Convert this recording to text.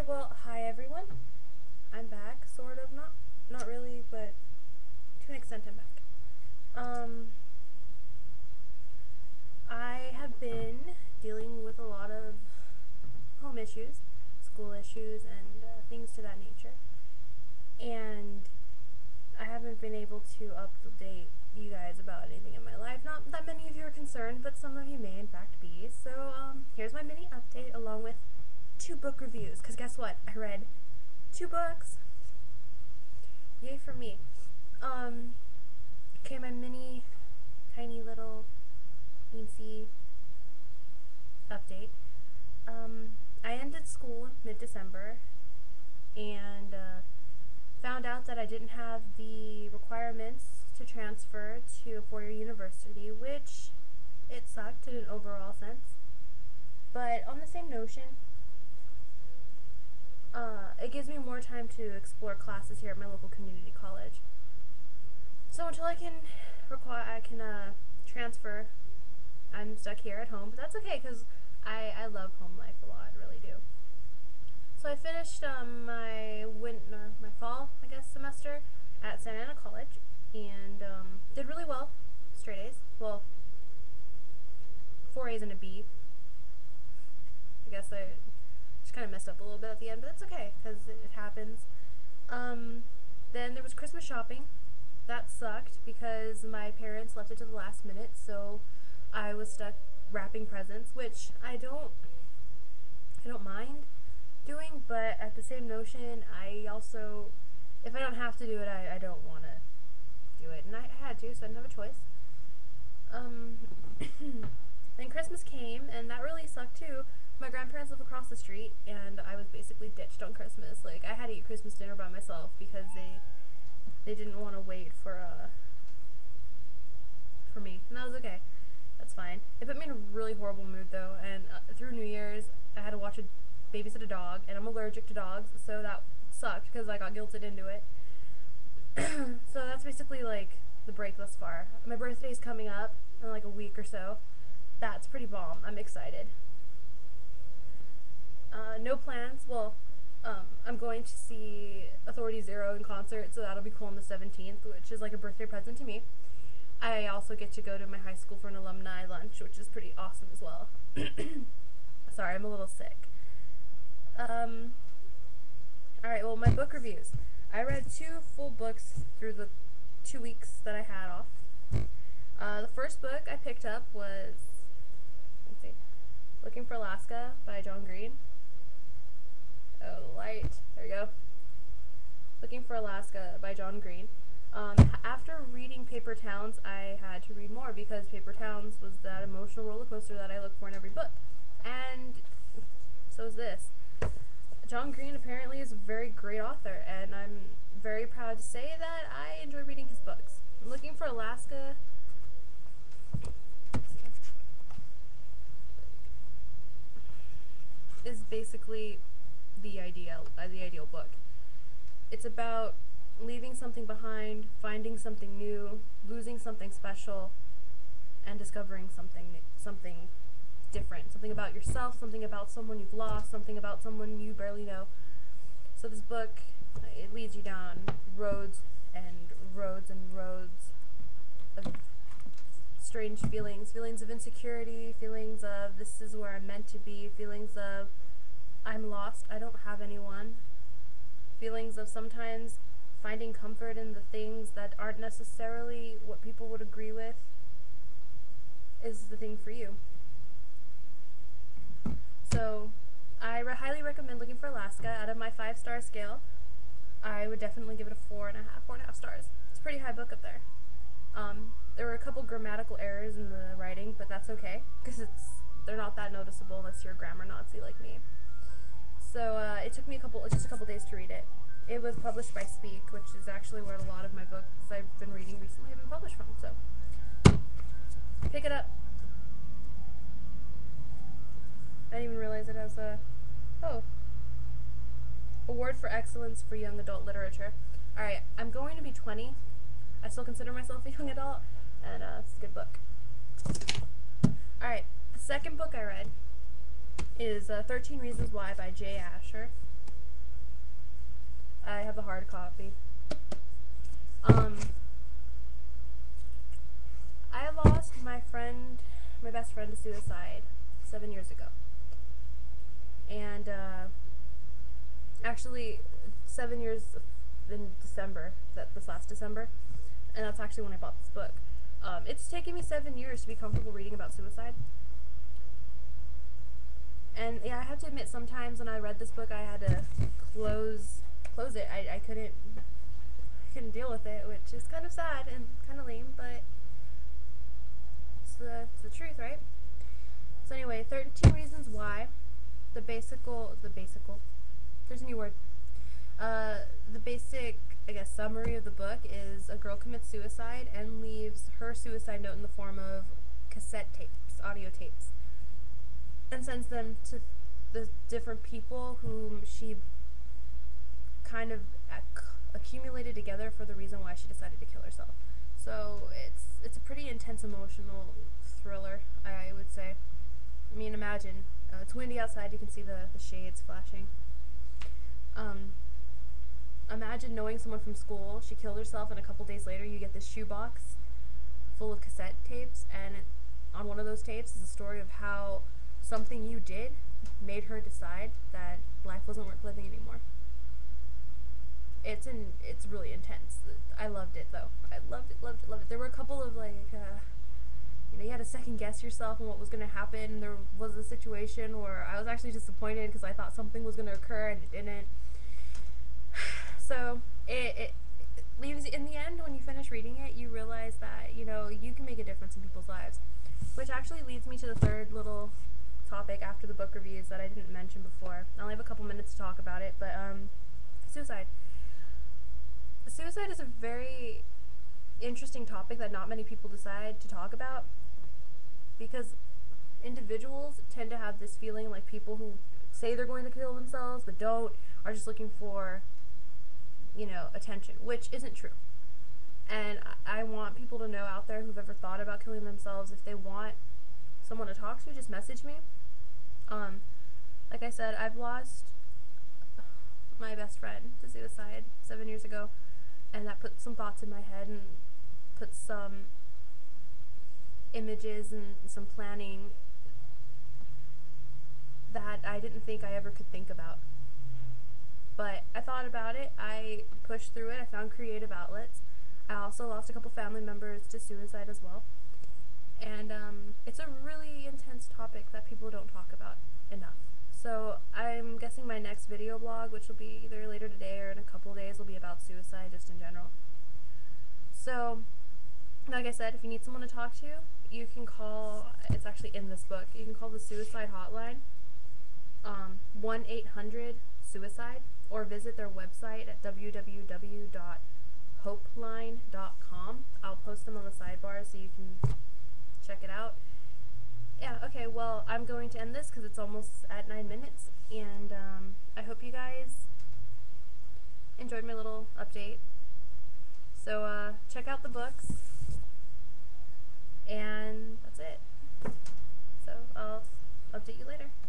well, hi everyone. I'm back, sort of. Not really, but to an extent I'm back. Um, I have been dealing with a lot of home issues, school issues, and things to that nature. And I haven't been able to update you guys about anything in my life. Not that many of you are concerned, but some of you may in fact be. So, here's my mini update along with 2 book reviews. Because guess what? I read 2 books. Yay for me. Okay, my mini, tiny little, teensy update. I ended school mid-December and found out that I didn't have the requirements to transfer to a four-year university, which it sucked in an overall sense. But on the same notion, it gives me more time to explore classes here at my local community college. So until I can transfer, I'm stuck here at home, but that's okay because I love home life a lot, really do. So I finished my fall, I guess, semester at Santa Ana College and did really well, straight A's. Well, 4 A's and a B. I guess I just kind of messed up a little bit at the end, but it's okay because it happens. Then there was Christmas shopping. That sucked because my parents left it to the last minute, so I was stuck wrapping presents, which I don't mind doing, but at the same notion, I also, if I don't have to do it, I don't want to do it, and I had to, so I didn't have a choice. Then Christmas came, and that really sucked too. My grandparents live across the street, and I was basically ditched on Christmas. Like, I had to eat Christmas dinner by myself because they didn't want to wait for me, and that was okay. That's fine. It put me in a really horrible mood though, and through New Year's, I had to babysit a dog, and I'm allergic to dogs, so that sucked because I got guilted into it. So that's basically like the break thus far. My birthday's coming up in like a week or so. That's pretty bomb. I'm excited. No plans. Well, I'm going to see Authority Zero in concert, so that'll be cool on the 17th, which is like a birthday present to me. I also get to go to my high school for an alumni lunch, which is pretty awesome as well. Sorry, I'm a little sick. Alright, well, my book reviews. I read 2 full books through the 2 weeks that I had off. The first book I picked up was, let's see, Looking for Alaska by John Green. Oh, light. There you go. Looking for Alaska by John Green. After reading Paper Towns, I had to read more because Paper Towns was that emotional roller coaster that I look for in every book. And so is this. John Green apparently is a very great author, and I'm very proud to say that I enjoy reading his books. Looking for Alaska is basically the ideal book. It's about leaving something behind, finding something new, losing something special, and discovering something different. Something about yourself, something about someone you've lost, something about someone you barely know. So this book, it leads you down roads and roads and roads of strange feelings of insecurity, feelings of this is where I'm meant to be, feelings of I'm lost, I don't have anyone, feelings of sometimes finding comfort in the things that aren't necessarily what people would agree with is the thing for you. So I highly recommend Looking for Alaska. Out of my 5-star scale, I would definitely give it a 4.5 stars. It's a pretty high book up there. There were a couple grammatical errors in the writing, but that's okay because they're not that noticeable unless you're a grammar Nazi like me. So it took me just a couple days to read it. It was published by Speak, which is actually where a lot of my books I've been reading recently have been published from, so pick it up. I didn't even realize it has a Award for Excellence for Young Adult Literature. Alright, I'm going to be 20. I still consider myself a young adult, and it's a good book. Alright, the second book I read is 13 Reasons Why by Jay Asher. I have a hard copy. Um, I lost my friend, my best friend, to suicide 7 years ago. And actually, 7 years in December, this last December, and that's actually when I bought this book. It's taken me 7 years to be comfortable reading about suicide. And yeah, I have to admit, sometimes when I read this book, I had to close it. I couldn't deal with it, which is kind of sad and kind of lame, but it's the truth, right? So anyway, 13 Reasons Why. There's a new word. The basic, I guess, summary of the book is a girl commits suicide and leaves her suicide note in the form of cassette tapes, audio tapes, and sends them to the different people whom she kind of accumulated together for the reason why she decided to kill herself. So it's a pretty intense emotional thriller, I would say. I mean, imagine, it's windy outside, you can see the shades flashing. Imagine knowing someone from school, she killed herself, and a couple days later you get this shoebox full of cassette tapes, and on one of those tapes is a story of how something you did made her decide that life wasn't worth living anymore. It's really intense. I loved it, though. I loved it. There were a couple of, you had to second guess yourself on what was going to happen. There was a situation where I was actually disappointed because I thought something was going to occur and it didn't. So it leaves, in the end, when you finish reading it, you realize that, you can make a difference in people's lives. Which actually leads me to the third little topic after the book reviews that I didn't mention before. I only have a couple minutes to talk about it, but suicide. Suicide is a very interesting topic that not many people decide to talk about, because individuals tend to have this feeling like people who say they're going to kill themselves but don't are just looking for, attention, which isn't true. And I want people to know out there who've ever thought about killing themselves, if they want someone to talk to, just message me. Like I said, I've lost my best friend to suicide 7 years ago, and that put some thoughts in my head and put some images and some planning that I didn't think I ever could think about. But I thought about it, I pushed through it, I found creative outlets. I also lost a couple family members to suicide as well. And it's a really intense topic that people don't talk about enough. So I'm guessing my next video blog, which will be either later today or in a couple days, will be about suicide just in general. So, like I said, if you need someone to talk to, you can call, it's actually in this book, you can call the suicide hotline, 1-800-SUICIDE, or visit their website at www.hoteline.com. I'll post them on the sidebar so you can check it out. Yeah, okay, well, I'm going to end this because it's almost at 9 minutes, and I hope you guys enjoyed my little update. So, check out the books, and that's it. So, I'll update you later.